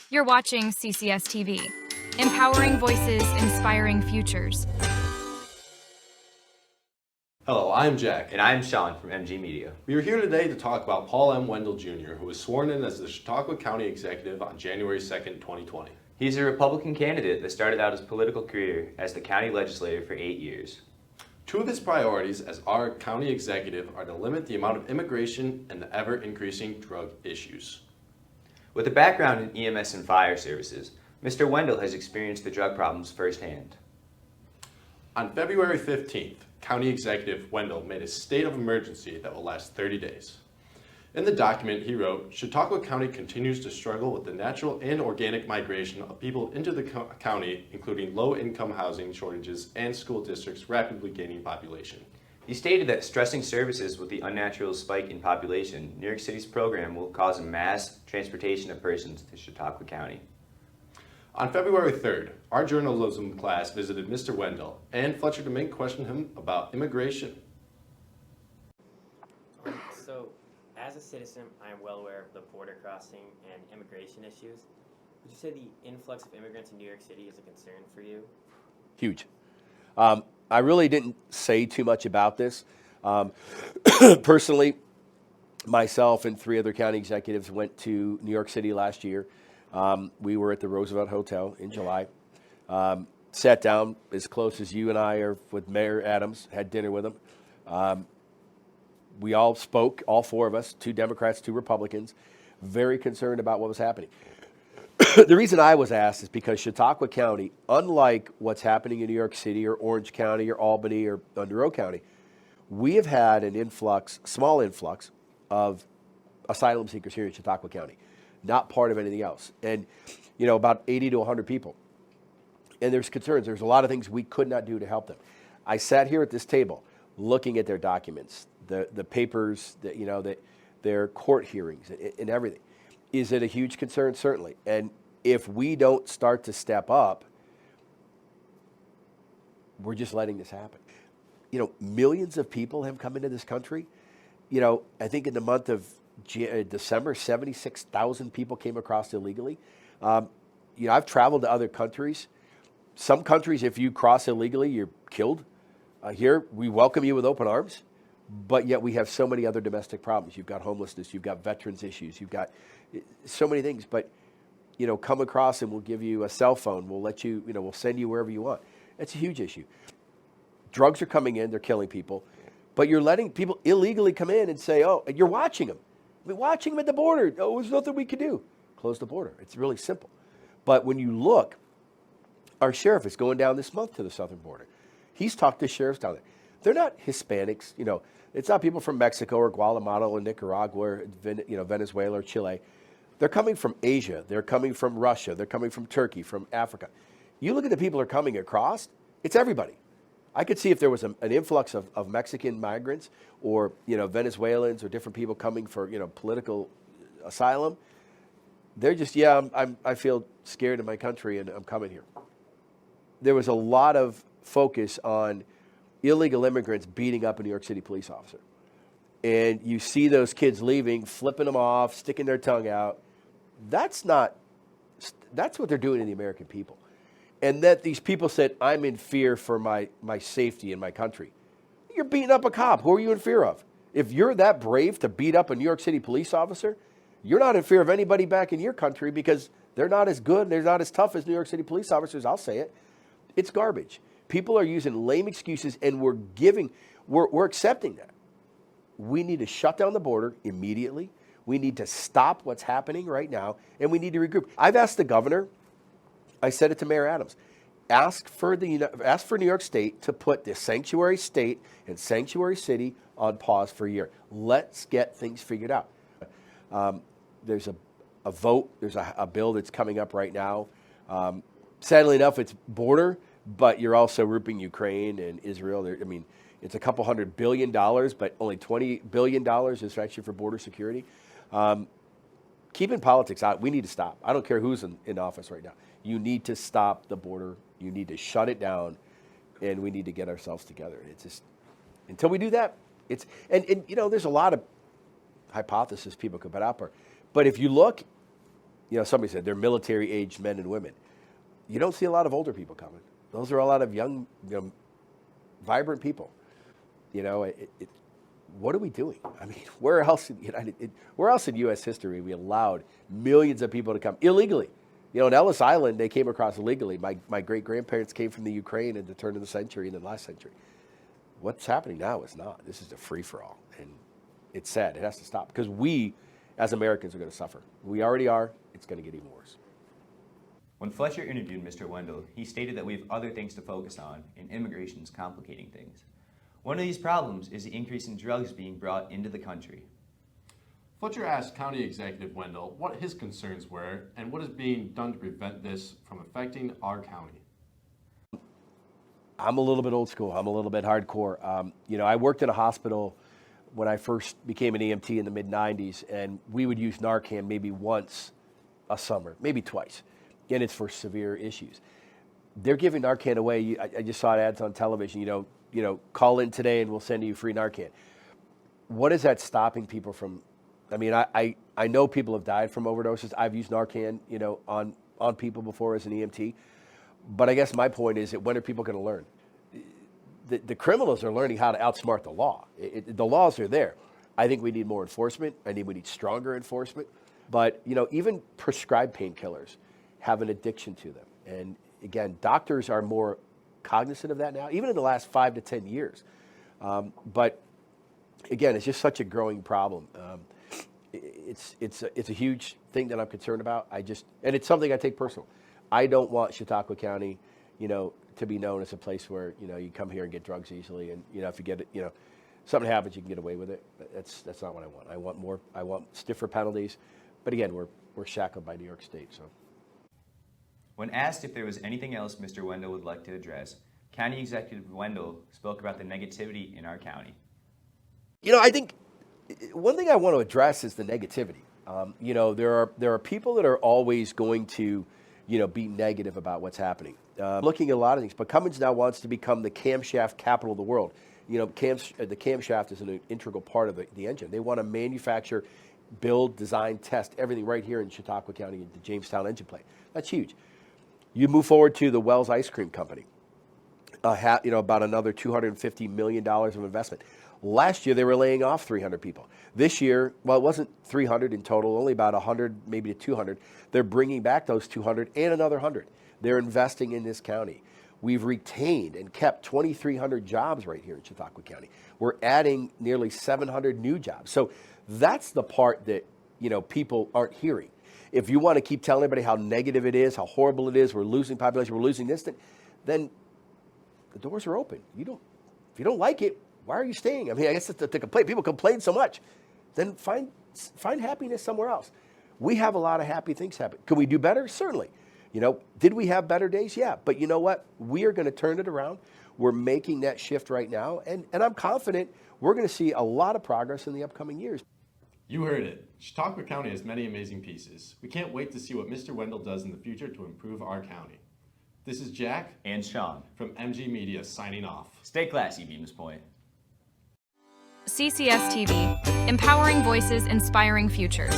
You're watching CCS-TV, empowering voices, inspiring futures. Hello, I'm Jack. And I'm Sean from MG Media. We are here today to talk about Paul M. Wendel Jr., who was sworn in as the Chautauqua County Executive on January 2nd, 2020. He's a Republican candidate that started out his political career as the county legislator for 8 years. Two of his priorities as our county executive are to limit the amount of immigration and the ever-increasing drug issues. With a background in EMS and fire services, Mr. Wendel has experienced the drug problems firsthand. On February 15th, County Executive Wendel made a state of emergency that will last 30 days. In the document, he wrote, Chautauqua County continues to struggle with the natural and organic migration of people into the county, including low-income housing shortages and school districts rapidly gaining population. He stated that stressing services with the unnatural spike in population, New York City's program will cause a mass transportation of persons to Chautauqua County. On February 3rd, our journalism class visited Mr. Wendel, and Fletcher DeMink questioned him about immigration. So, as a citizen, I am well aware of the border crossing and immigration issues. Would you say the influx of immigrants in New York City is a concern for you? Huge. I really didn't say too much about this. Personally, myself and 3 other county executives went to New York City last year. We were at the Roosevelt Hotel in July. Sat down as close as you and I are with Mayor Adams, had dinner with him. We all spoke, all 4 of us, 2 Democrats, 2 Republicans, very concerned about what was happening. The reason I was asked is because Chautauqua County, unlike what's happening in New York City or Orange County or Albany or Monroe County, we have had an influx, small influx of asylum seekers here in Chautauqua County, not part of anything else. And, you know, about 80 to 100 people. And there's concerns. There's a lot of things we could not do to help them. I sat here at this table looking at their documents, the papers, that, you know, their court hearings and everything. Is it a huge concern? Certainly. And if we don't start to step up, we're just letting this happen. You know, millions of people have come into this country. You know, I think in the month of December, 76,000 people came across illegally. You know, I've traveled to other countries. Some countries, if you cross illegally, you're killed. Here, we welcome you with open arms, but yet we have so many other domestic problems. You've got homelessness, you've got veterans issues, you've got so many things. But, you know, come across and we'll give you a cell phone. We'll let you, you know, we'll send you wherever you want. It's a huge issue. Drugs are coming in, they're killing people, but you're letting people illegally come in and say, oh, you're watching them. We're watching them at the border. Oh, there's nothing we can do. Close the border. It's really simple. But when you look, our sheriff is going down this month to the southern border. He's talked to sheriffs down there. They're not Hispanics, you know. It's not people from Mexico or Guatemala or Nicaragua or, you know, Venezuela or Chile. They're coming from Asia. They're coming from Russia. They're coming from Turkey, from Africa. You look at the people who are coming across, it's everybody. I could see if there was an influx of Mexican migrants or, you know, Venezuelans or different people coming for, you know, political asylum. They're just, yeah, I feel scared in my country and I'm coming here. There was a lot of focus on illegal immigrants beating up a New York City police officer. And you see those kids leaving, flipping them off, sticking their tongue out. That's what they're doing to the American people. And that these people said, I'm in fear for my safety in my country. You're beating up a cop. Who are you in fear of? If you're that brave to beat up a New York City police officer, you're not in fear of anybody back in your country because they're not as good, they're not as tough as New York City police officers, I'll say it. It's garbage. People are using lame excuses and we're accepting that. We need to shut down the border immediately. We need to stop what's happening right now, and we need to regroup. I've asked the governor, I said it to Mayor Adams, ask for New York State to put the sanctuary state and sanctuary city on pause for a year. Let's get things figured out. There's a vote, there's a bill that's coming up right now. Sadly enough, it's border, but you're also grouping Ukraine and Israel. I mean, it's a couple $100 billion, but only $20 billion is actually for border security. Keeping politics out, we need to stop. I don't care who's in office right now. You need to stop the border. You need to shut it down, and we need to get ourselves together. It's just, until we do that, and you know, there's a lot of hypotheses people could put out there. But if you look, somebody said they're military-aged men and women. You don't see a lot of older people coming. Those are a lot of young, vibrant people. What are we doing? I mean, where else in U.S. history we allowed millions of people to come illegally? In Ellis Island, they came across illegally. My great-grandparents came from the Ukraine at the turn of the century and the last century. What's happening now is not. This is a free-for-all, and it's sad. It has to stop because we, as Americans, are going to suffer. We already are. It's going to get even worse. When Fletcher interviewed Mr. Wendel, he stated that we have other things to focus on, and immigration is complicating things. One of these problems is the increase in drugs being brought into the country. Fletcher asked County Executive Wendel what his concerns were and what is being done to prevent this from affecting our county. I'm a little bit old school. I'm a little bit hardcore. I worked in a hospital when I first became an EMT in the mid-'90s, and we would use Narcan maybe once a summer, maybe twice, and it's for severe issues. They're giving Narcan away. I just saw ads on television, call in today and we'll send you free Narcan. What is that stopping people from? I mean, I know people have died from overdoses. I've used Narcan, on people before as an EMT. But I guess my point is that when are people going to learn? The criminals are learning how to outsmart the law. The laws are there. I think we need more enforcement. We need stronger enforcement. But, even prescribed painkillers have an addiction to them. And again, doctors are more cognizant of that now, even in the last 5 to 10 years. But again, it's just such a growing problem. It's a huge thing that I'm concerned about. And it's something I take personal. I don't want Chautauqua County, to be known as a place where, you come here and get drugs easily. And, if you get it, something happens, you can get away with it. That's not what I want. I want stiffer penalties. But again, we're shackled by New York State, so. When asked if there was anything else Mr. Wendel would like to address, County Executive Wendel spoke about the negativity in our county. I think one thing I want to address is the negativity. There are people that are always going to, be negative about what's happening. Looking at a lot of things, but Cummins now wants to become the camshaft capital of the world. The camshaft is an integral part of the engine. They want to manufacture, build, design, test everything right here in Chautauqua County at the Jamestown engine plant. That's huge. You move forward to the Wells Ice Cream Company. About another $250 million of investment. Last year, they were laying off 300 people. This year, well, it wasn't 300 in total, only about 100, maybe to 200. They're bringing back those 200 and another 100. They're investing in this county. We've retained and kept 2,300 jobs right here in Chautauqua County. We're adding nearly 700 new jobs. So that's the part that, people aren't hearing. If you want to keep telling everybody how negative it is, how horrible it is, we're losing population, we're losing this, then the doors are open. If you don't like it, why are you staying? I guess it's the complaint. People complain so much. Then find happiness somewhere else. We have a lot of happy things happen. Can we do better? Certainly. Did we have better days? Yeah. But you know what? We are going to turn it around. We're making that shift right now. And I'm confident we're going to see a lot of progress in the upcoming years. You heard it. Chautauqua County has many amazing pieces. We can't wait to see what Mr. Wendel does in the future to improve our county. This is Jack And Sean from MG Media signing off. Stay classy, Beams Point. CCS-TV, empowering voices, inspiring futures.